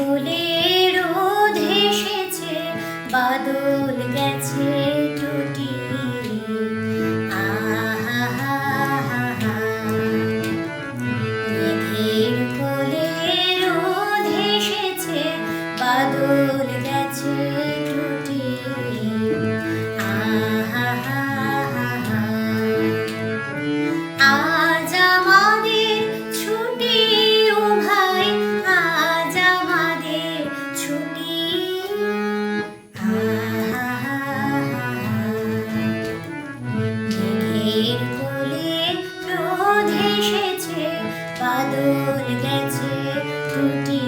কোলে রোদ এসেছে, বাদল গেছে টুটি। মেঘের কোলে রোদ এসেছে, বাদল গেছে টুটি। আজ আমাদের ছুটি ও ভাই, আজ আমাদের ছুটি। মেঘের কোলে রোদ এসেছে, বাদল গেছে টুটি।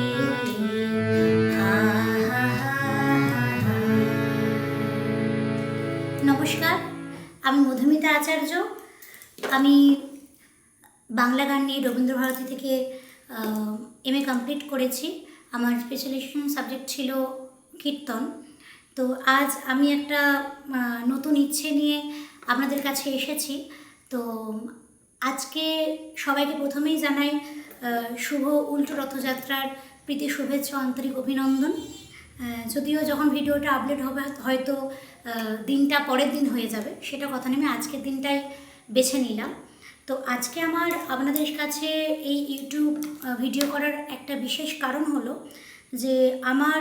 নমস্কার, আমি মধুমিতা আচার্য। আমি বাংলা গান নিয়ে রবীন্দ্রভারতী থেকে MA কমপ্লিট করেছি। আমার স্পেশালাইজেশন সাবজেক্ট ছিল কীর্তন। তো আজ আমি একটা নতুন ইচ্ছে নিয়ে আপনাদের কাছে এসেছি। তো আজকে সবাইকে প্রথমেই জানাই শুভ উল্টো রথযাত্রার প্রীতি শুভেচ্ছা, আন্তরিক অভিনন্দন। যদিও যখন ভিডিওটা আপলোড হবে হয়তো দিনটা পরের দিন হয়ে যাবে, সেটা কথা নেই, আজকের দিনটাই বেছে নিলাম। তো আজকে আমার আপনাদের কাছে এই ইউটিউব ভিডিও করার একটা বিশেষ কারণ হলো যে আমার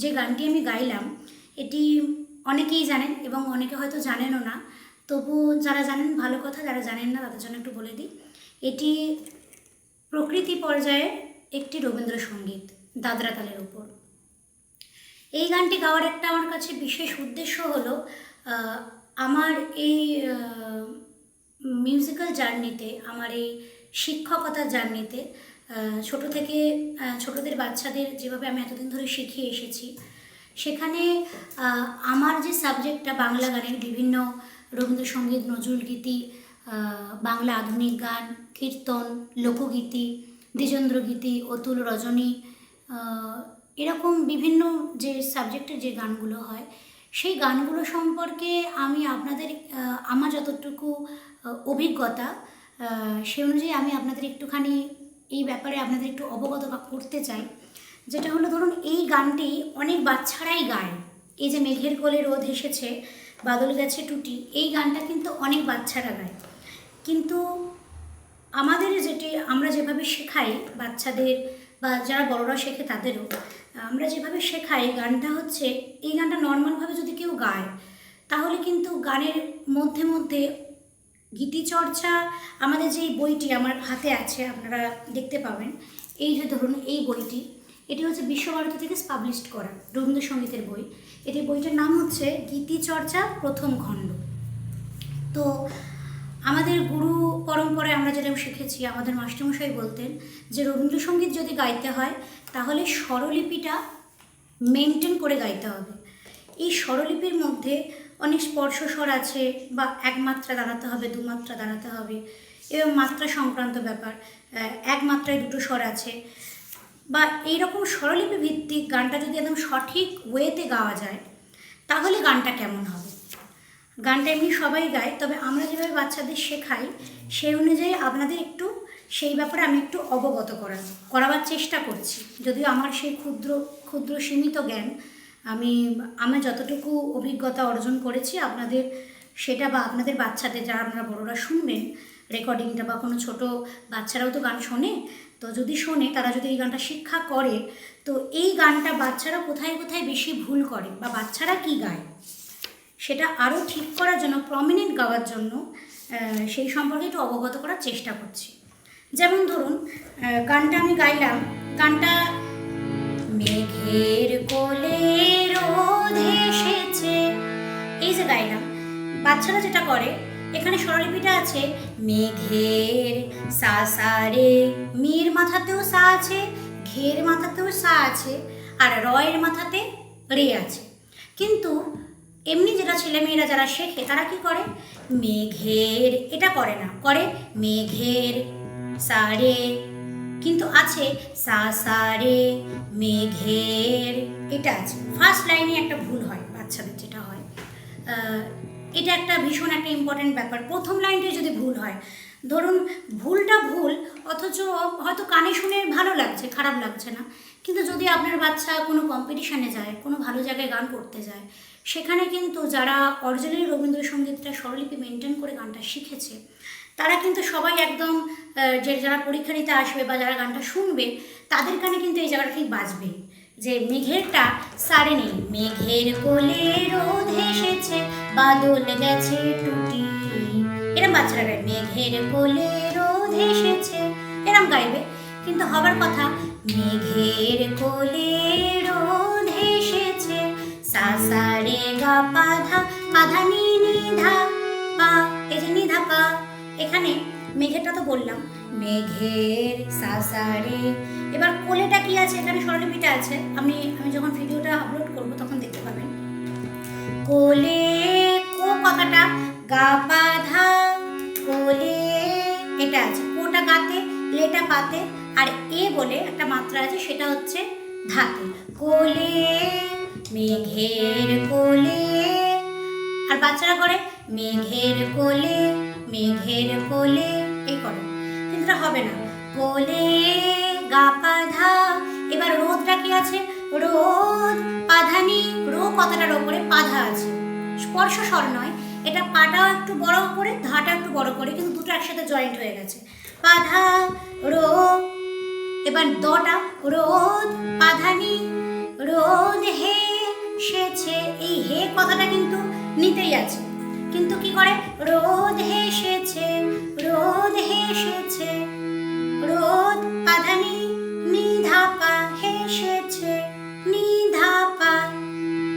যে গানটি আমি গাইলাম এটি অনেকেই জানেন এবং অনেকে হয়তো জানেনও না। তবু যারা জানেন ভালো কথা, যারা জানেন না তাদের জন্য একটু বলে দিই। এটি প্রকৃতি পর্যায়ে একটি রবীন্দ্রসঙ্গীত, দাদরা তালের উপর। এই গানটি গাওয়ার একটা আমার কাছে বিশেষ উদ্দেশ্য হলো আমার এই মিউজিক্যাল জার্নিতে, আমার এই শিক্ষকতার জার্নিতে ছোটো থেকে ছোটোদের বাচ্চাদের যেভাবে আমি এতদিন ধরে শিখিয়ে এসেছি, সেখানে আমার যে সাবজেক্টটা বাংলা গানের বিভিন্ন রবীন্দ্রসঙ্গীত, নজরুলগীতি, বাংলা আধুনিক গান, কীর্তন, লোকগীতি, দ্বিজেন্দ্রগীতি, অতুল, রজনী, এরকম বিভিন্ন যে সাবজেক্টের যে গানগুলো হয় সেই গানগুলো সম্পর্কে আমি আপনাদের আমার যতটুকু অভিজ্ঞতা সে অনুযায়ী আমি আপনাদের একটুখানি এই ব্যাপারে আপনাদের একটু অবগত করতে চাই। যেটা হলো, ধরুন এই গানটি অনেক বাচ্চারাই গায়। এই যে মেঘের কোলে রোদ এসেছে, বাদল গেছে টুটি, এই গানটা কিন্তু অনেক বাচ্চারা গায়। কিন্তু আমাদের আমরা যেভাবে শেখাই বাচ্চাদের বা যারা বড়রা শেখে তাদেরও, আমরা যেভাবে শেখাই গানটা হচ্ছে, এই গানটা নর্মালভাবে যদি কেউ গায় তাহলে কিন্তু গানের মধ্যে মধ্যে গীতিচর্চা, আমাদের যে বইটি আমার হাতে আছে আপনারা দেখতে পাবেন, এই যে ধরুন এই বইটি, এটি হচ্ছে বিশ্বভারতী থেকে পাবলিশড করা রবীন্দ্রসঙ্গীতের বই। এটি বইটার নাম হচ্ছে গীতিচর্চা প্রথম খণ্ড। তো আমাদের গুরু পরম্পরায় আমরা যেটা শিখেছি, আমাদের মাস্টারমশাই বলতেন যে রবীন্দ্রসঙ্গীত যদি গাইতে হয় তাহলে স্বরলিপিটা মেনটেন করে গাইতে হবে। এই স্বরলিপির মধ্যে অনেক স্পর্শ স্বর আছে, বা এক মাত্রা দাঁড়াতে হবে, দু মাত্রা দাঁড়াতে হবে, এবং মাত্রা সংক্রান্ত ব্যাপার, এক মাত্রায় দুটো স্বর আছে, বা এইরকম স্বরলিপি ভিত্তিক গানটা যদি একদম সঠিক ওয়েতে গাওয়া যায় তাহলে গানটা কেমন হবে। গানটা এমনি সবাই গায়, তবে আমরা যেভাবে বাচ্চাদের শেখাই সেই অনুযায়ী আপনাদের একটু সেই ব্যাপারে আমি একটু অবগত করাবার চেষ্টা করছি। যদিও আমার সেই ক্ষুদ্র সীমিত জ্ঞান, আমি যতটুকু অভিজ্ঞতা অর্জন করেছি আপনাদের সেটা, বা আপনাদের বাচ্চাদের যারা আপনারা বড়রা শুনবেন রেকর্ডিংটা, বা কোনো ছোটো বাচ্চারাও তো গান শোনে, তো যদি শোনে তারা যদি এই গানটা শিক্ষা করে, তো এই গানটা বাচ্চারা কোথায় কোথায় বেশি ভুল করে বা বাচ্চারা কী গায় সেটা আরও ঠিক করার জন্য, প্রমিনেন্ট গাওয়ার জন্য সেই সম্পর্কে একটু অবগত করার চেষ্টা করছি। যেমন ধরুন গানটা আমি গাইলাম, গানটা মেঘের কোলে রোদ এসেছে, এই যে গাইলাম, বাচ্চারা যেটা করে, এখানে স্বরলিপিটা আছে মেঘের সা সা রে, মির মাথাতেও সা আছে, ঘের মাথাতেও সা আছে, আর রয়ের মাথাতে রে আছে। কিন্তু এমনি যেটা ছেলেমেয়েরা যারা শেখে তারা কি করে, মেঘের এটা করে না, করে মেঘের সা রে, কিন্তু আছে সা সা রে মেঘের, এটা আছে। ফার্স্ট লাইনে একটা ভুল হয় বাচ্চাদের, যেটা হয় এটা একটা ভীষণ একটা ইম্পর্টেন্ট ব্যাপার। প্রথম লাইনটা যদি ভুল হয়, ধরুন ভুলটা ভুল, অথচ হয়তো কানে শুনে ভালো লাগছে, খারাপ লাগছে না, কিন্তু যদি আপনার বাচ্চা কোনো কম্পিটিশানে যায়, কোনো ভালো জায়গায় গান করতে যায়, সেখানে কিন্তু যারা অরিজিনালি রবীন্দ্রসঙ্গীতটা স্বরলিপি মেনটেন করে গানটা শিখেছে, তারা কিন্তু সবাই একদম যে যারা পরীক্ষা নিতে আসবে বা যারা গানটা শুনবে, তাদের কানে কিন্তু এই জায়গাটা ঠিক বাজবে যে মেঘেরটা সারে নেই, মেঘের কোলে রোদ এসেছে, বাদল গেছে টুটি, এরম বাচ্চারা গায়, মেঘের কোলে রোদ এসেছে, এরম গাইবে। কিন্তু হবার কথা, মেঘের কোলে রোদ এসেছে, সা সা রে গা পা ধা, পা ধা নি নি ধা পা, এই যে নি ধা পা, এখানে মেঘেরটা তো বললাম, মেঘের সা সা রে। এবার কোলেটা কি আছে, এখানে স্বরলিপিটা আছে, আমি যখন ভিডিওটা আপলোড করব তখন দেখতে পাবেন। কোলে, কো কথাটা গা পা ধা, কোলে এটা আছে, কোটা গাতে, লেটা পাতে, আর এ বলে একটা মাত্রা আছে, সেটা হচ্ছে ধাতে। কোলে, মেঘের কোলে, আর বাচ্চারা করে মেঘের কোলে, মেঘের কোলে, এই করে, কিন্তু এটা হবে না, কোলে গা পা ধা। এবার রোদটা কি আছে, রোদ পাধানি, রো কথাটার ওপরে পাধা আছে, স্পর্শ স্বর নয়, এটা পাটাও একটু বড় করে, ধাটা একটু বড় করে, কিন্তু দুটো একসাথে জয়েন্ট হয়ে গেছে, পাধা রো। এবার দটা, রোদ পাধানি, রোদ হে সেছে, এই হে কথাটা কিন্তু নিতেই আছে, কিন্তু কি করে, রোদ হেসেছে, রোদ হেসেছে, রোদ পাধানি নিধাপা, হেসেছে নিধাপা,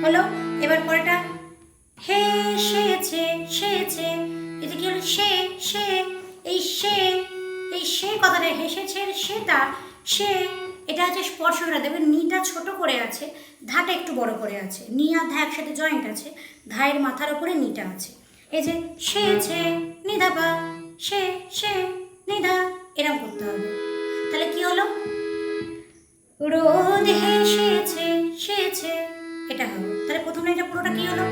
হলো। এবার পরেটা হেসেছে, সেছে, এটা কি হলো, সে সে, এই সে, এই সে কথাটা, হেসেছে সেটা, সে, এটা হচ্ছে স্পর্শটা, দেখবেন নিটা ছোট করে আছে, ধাটা একটু বড় করে আছে, নি আর ধা একসাথে জয়েন্ট আছে, ধায়ের মাথার উপরে নিটা আছে, এই যে সেছে নিধাপা, সে সে নিধা, এরকম করতে হবে। তাহলে কি হলো, রোদ হেসেছে সেছে, এটা হবে। তাহলে প্রথম লাইনটা পুরোটা কি হলো,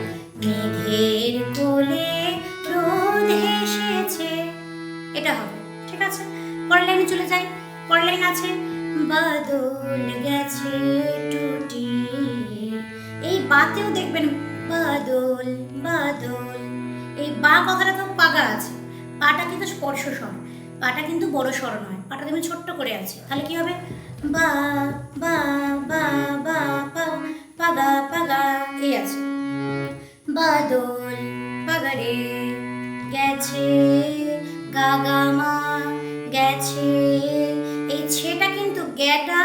মেঘের কোলে রোদ হেসেছে, এটা হবে, ঠিক আছে। পরের লাইনে চলে যাই, পরের লাইন আছে, বাদল গেছে টুটি, এই বাতেও দেখবেন বাদল বাদল, এই বা কথাটা তো পাগা আছে, পাটা কিন্তু স্পর্শ স্বর, পাটা কিন্তু বড় স্বর নয়, পাটা দেখবেন ছোট্ট করে আছে, তাহলে কি হবে, বা বা বা বা পা, পাগা পাগা, এই আছে, বাদল পাগারে গেছে, গা গা মা গেছে, এই ছেটা কিন্তু গ্যাটা,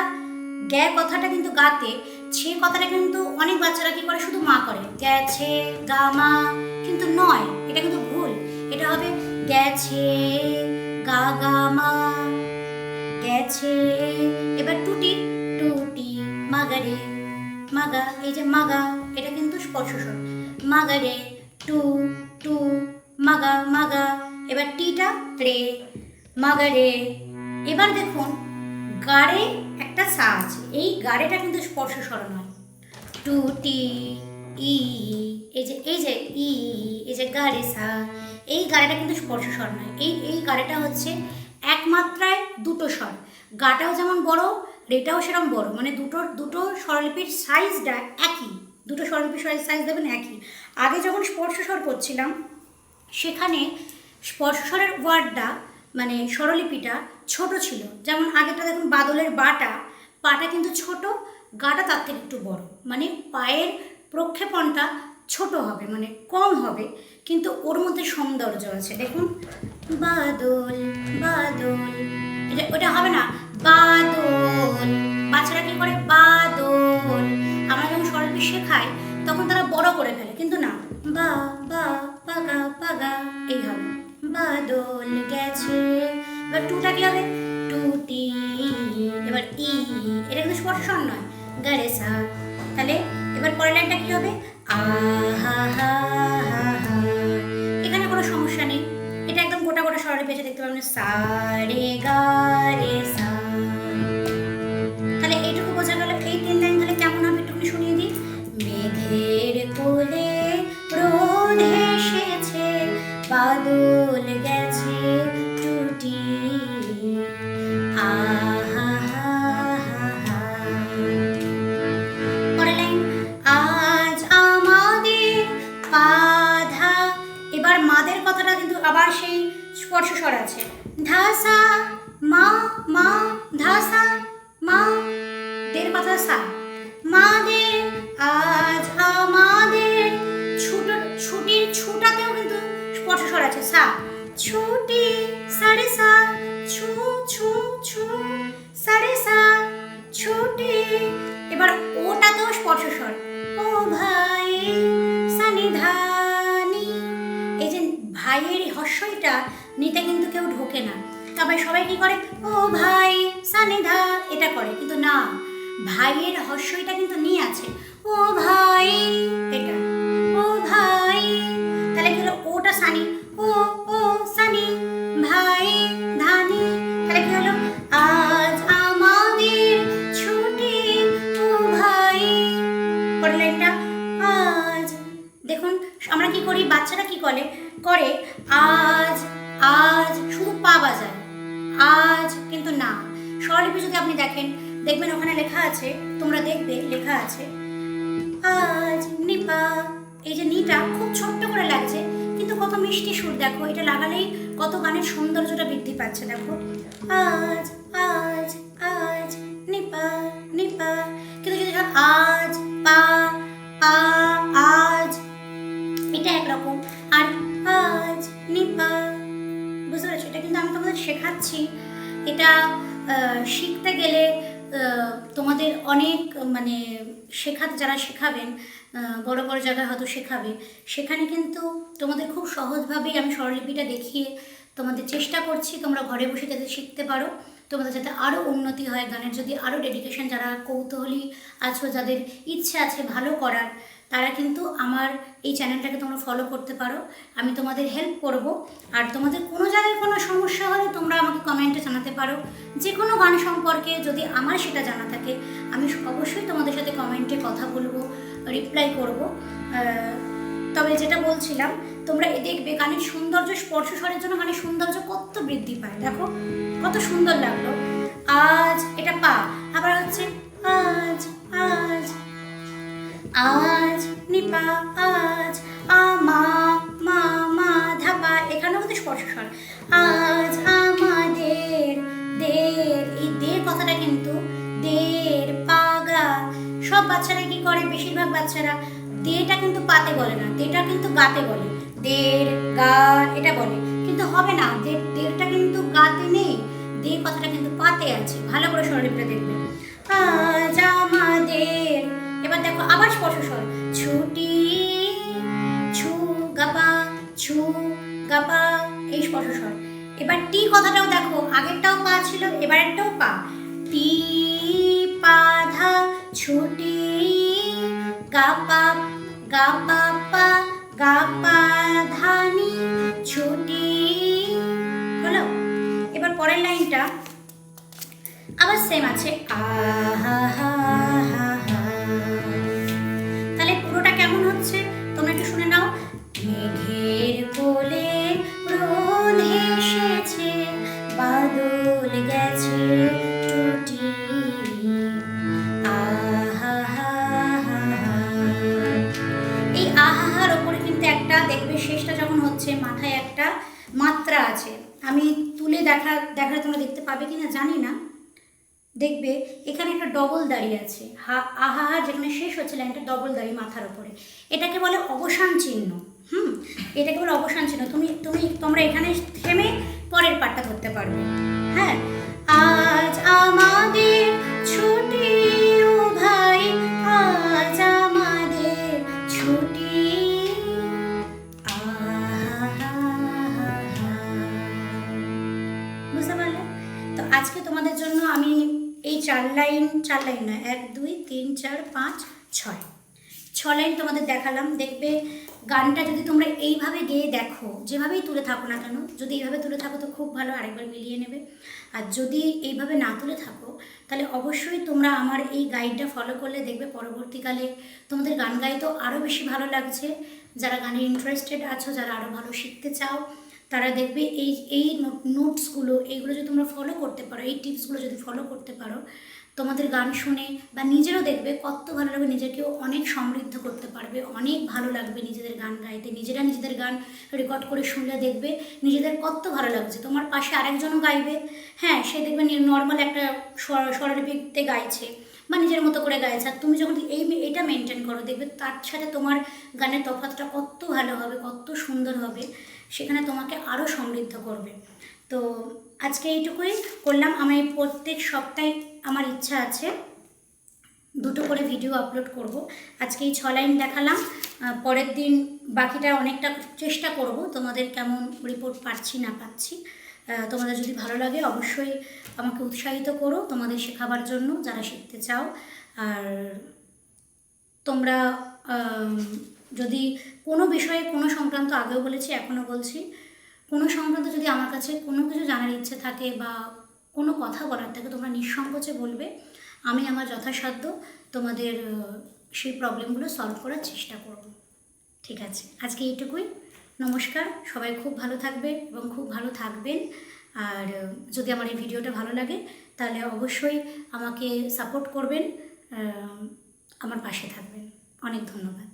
গ্যা কথাটা কিন্তু গাতে, ছে কথাটা কিন্তু অনেক বাচ্চারা কি করে, শুধু মা করে, গেছে গা মা, কিন্তু নয়, এটা কিন্তু ভুল, এটা হবে গেছে গা গা মা গেছে। এবার টুটি, টুটি মাগারে, মাগা, এই যে মাগা, এটা কিন্তু স্পর্শ স্বর, মাগারে টু টু, মাগা মাগা। এবার টিটা রে, মাগারে। এবার দেখুন গাড়ে একটা সা আছে, এই গাড়েটা কিন্তু স্পর্শ স্বর নয়, টুটি ই, এই যে এই যে ই, এই যে গাড়ে সা, এই গাড়েটা কিন্তু স্পর্শ স্বর নয়, এই গাড়েটা হচ্ছে এক মাত্রায় দুটো স্বর, গাটাও যেমন বড়, রেটাও সেরকম বড়, মানে দুটো স্বরলিপির সাইজটা একই, দুটো স্বরলিপির সাইজ দেবেন একই। আগে যখন স্পর্শ স্বর করছিলাম, সেখানে স্পর্শ স্বরের ওয়ার্ডটা মানে স্বরলিপিটা ছোট ছিল, যেমন আগেটা দেখুন বাদলের বাটা, পাটা কিন্তু ছোট, গাটা তার থেকে একটু বড়, মানে পায়ের প্রক্ষেপণটা ছোট হবে, মানে কম হবে, কিন্তু ওর মধ্যে সৌন্দর্য আছে। দেখুন বাদল বাদল, এটা ওটা হবে না, বাদল, বাচ্চারা কি করে, বাদল, আমরা যখন স্বরলিপি শেখাই তখন তারা বড় করে ফেলে, কিন্তু না, বা বা পাগা পাগা, এই হবে, বাদল গেছে। এবার টুটা কি হবে, টুটি, এবার ই, এটা কিন্তু স্পর্শ স্বর নয়, গারে সা, তাহলে এবার পরের লাইনটা কি হবে, আহা হা হা হা, এখানে কোনো সমস্যা নেই, এটা একদম গোটা গোটা স্বরলিপি আছে, দেখতে পাবেন সা রে গা রে সা। তাহলে এইটুকু বোঝা গেল, এই তিন লাইন তাহলে কেমন হবে একটু শুনিয়ে দিই, মেঘের কোলে রোদ হেসেছে, বাদল গেছে টুটি, আহা হা হা হা, আবার সেই স্পর্শ স্বর আছে, ধাসা মা মা ধাসা মা, দের কথা সা, মাদের আজ আমাদের, ছুটির ছুটাতেও কিন্তু স্পর্শ স্বর আছে, সা, ছুটি সাড়ে সা, ছু ছু ছু সাড়ে সা, ছুটি। এবার ওটাতেও স্পর্শ স্বর, ও ভাই সানিধানি। এই যে ভাইয়ের হর্ষইটা নিতে কিন্তু কেউ ঢোকে না, তবে সবাই কি করে, ও ভাই সানিধা এটা করে, কিন্তু না, ভাইয়ের হর্ষইটা কিন্তু নিয়ে আছে, ও ভাই এটা, ও ভাই, তাহলে কি হলো, ওটা সানি, ও ও সানি, ভাই ধানি, তাহলে কি হলো, আজ আমাদের ছুটি ও ভাই। পরের লাইনটা, আজ, দেখুন আমরা কি করি, বাচ্চারা কি করে করে আজ আজ শুধু পা বাজায়, আজ কিন্তু না। স্বরলিপি যদি আপনি দেখেন, দেখবেন ওখানে লেখা আছে, তোমরা দেখবে লেখা আছে আজ নিপা। এই যে নিটা খুব ছোট্ট করে লাগছে, কিন্তু কত মিষ্টি সুর, দেখো এটা লাগালেই কত গানের সৌন্দর্যটা বৃদ্ধি পাচ্ছে। দেখো আজ আজ আজ নিপা নিপা, কিন্তু যদি আজ পা পা আজ, এটা একরকম, আর আজ নিপা, বুঝতে পারছো? এটা কিন্তু আমি তোমাদের শেখাচ্ছি, এটা শিখতে গেলে তোমাদের অনেক মানে যারা শেখাবেন, বড় বড় জায়গায় হয়তো শেখাবে, সেখানে কিন্তু তোমাদের খুব সহজভাবেই আমি স্বরলিপিটা দেখিয়ে তোমাদের চেষ্টা করছি তোমরা ঘরে বসে যাতে শিখতে পারো, তোমাদের যাতে আরও উন্নতি হয় গানের, যদি আরও ডেডিকেশন, যারা কৌতূহলী আছো, যাদের ইচ্ছে আছে ভালো করার, তারা কিন্তু আমার এই চ্যানেলটাকে তোমরা ফলো করতে পারো, আমি তোমাদের হেল্প করব। আর তোমাদের কোনো জায়গায় কোনো সমস্যা হলে তোমরা আমাকে কমেন্টে জানাতে পারো, যে কোনো গান সম্পর্কে যদি আমার সেটা জানা থাকে, আমি অবশ্যই তোমাদের সাথে কমেন্টে কথা বলবো, রিপ্লাই করব। তবে যেটা বলছিলাম, তোমরা দেখবে গানের সৌন্দর্য, স্পর্শ স্বরের জন্য গানের সৌন্দর্য কত বৃদ্ধি পায়, দেখো কত সুন্দর লাগলো। আজ এটা পা, আবার হচ্ছে আজ আজ আজ নিপা, আজ আমা মা মা ধাপা, এখানেও কিন্তু স্পর্শ স্বর, আজ আমাদের, দের, এই দের কথাটা কিন্তু দের পাগা, সব বাচ্চারা কি করে, বেশিরভাগ বাচ্চারা দেটা কিন্তু পাতে বলে না, দেটা কিন্তু গাতে বলে, দের গা এটা বলে, কিন্তু হবে না, দেরটা কিন্তু গাতে নেই, দে কথাটা কিন্তু পাতে আছে, ভালো করে স্বরলিপিটা দেখবে, আজ আমাদের। এবার দেখো আবার স্পর্শ স্বর, ছুটি ছু গাপা, ছু গাপা, এই স্পর্শ স্বর। এবার টি কথাটাও দেখো, আগেরটাও পা ছিল, এবারেরটাও পা, টি পা ধা, ছুটি গাপা গাপা পা, গাপা ধানি, ছুটি হলো। এবার পরের লাইনটা আবার সেম আছে, আহা হা হা হা, তাহলে পুরোটা কেমন হচ্ছে তোমরা একটু শুনে নাও। মেঘের কোলে রোদ হেসেছে, বাদল গেছে টুটি, আহা হা হা হা। এই আহাহার ওপরে কিন্তু একটা দেখবে, শেষটা যখন হচ্ছে মাথায় একটা মাত্রা আছে, আমি তুলে দেখালে তোমরা দেখতে পাবে কিনা জানি না, দেখবে এখানে একটা ডবল দাঁড়িয়ে আছে, আহা যেখানে শেষ হচ্ছে লাইনটা ডবল দাঁড়িয়ে মাথার উপরে, এটাকে বলে অবসান চিহ্ন। এটাকে বলে অবসান চিহ্ন, তোমরা এখানে থেমে পরের পাটটা ধরতে পারবে। হ্যাঁ, আজ আমাদের ছুটি ও ভাই, আজ আমাদের ছুটি, বুঝতে পারলে? তো আজকে তোমাদের জন্য আমি এই চার লাইন নয়, 1 2 3 4 5 6 লাইন তোমাদের দেখালাম। দেখবে গানটা যদি তোমরা এইভাবে গেয়ে দেখো, যেভাবেই তুলে থাকো না কেন, যদি এইভাবে তুলে থাকো তো খুব ভালো, আরেকবার মিলিয়ে নেবে। আর যদি এইভাবে না তুলে থাকো, তাহলে অবশ্যই তোমরা আমার এই গাইডটা ফলো করলে দেখবে পরবর্তীকালে তোমাদের গান গাইতে আরও বেশি ভালো লাগছে। যারা গানে ইন্টারেস্টেড আছো, যারা আরও ভালো শিখতে চাও, তারা দেখবে এই নোটসগুলো, এইগুলো যদি তোমরা ফলো করতে পারো, এই টিপসগুলো যদি ফলো করতে পারো, তোমাদের গান শুনে বা নিজেরও দেখবে কত ভালো লাগবে, নিজেকেও অনেক সমৃদ্ধ করতে পারবে, অনেক ভালো লাগবে নিজেদের গান গাইতে। নিজেরা নিজেদের গান রেকর্ড করে শুনলে দেখবে নিজেদের কত ভালো লাগছে। তোমার পাশে আরেকজনও গাইবে, হ্যাঁ সে দেখবে নর্মাল একটা স্বরলিপিতে গাইছে বা নিজের মতো করে গাইছে, আর তুমি যখন এটা মেনটেন করো দেখবে তার সাথে তোমার গানের তফাৎটা কত ভালো হবে, কত সুন্দর হবে, সেখানে তোমাকে আরও সমৃদ্ধ করবে। তো আজকে এইটুকুই করলাম। আমি প্রত্যেক সপ্তাহে আমার ইচ্ছা আছে 2টো করে ভিডিও আপলোড করব। আজকে এই 6 লাইন দেখালাম, পরের দিন বাকিটা অনেকটা চেষ্টা করব তোমাদের কেমন রিপোর্ট পাচ্ছি না পাচ্ছি। তোমাদের যদি ভালো লাগে অবশ্যই আমাকে উৎসাহিত করো তোমাদের শেখাবার জন্য, যারা শিখতে চাও। আর তোমরা যদি কোনো বিষয়ে কোনো সংক্রান্ত, আগেও বলেছি এখনও বলছি, কোনো সংক্রান্ত যদি আমার কাছে কোনো কিছু জানার ইচ্ছে থাকে বা কোনো কথা বলার থাকে, তোমরা নিঃসংকোচে বলবে। আমি আমার যথাসাধ্য তোমাদের সেই প্রবলেমগুলো সলভ করার চেষ্টা করব। ঠিক আছে, আজকে এইটুকুই। নমস্কার, সবাই খুব ভালো থাকবে এবং খুব ভালো থাকবেন। আর যদি আমার এই ভিডিওটা ভালো লাগে তাহলে অবশ্যই আমাকে সাপোর্ট করবেন, আমার পাশে থাকবেন। অনেক ধন্যবাদ।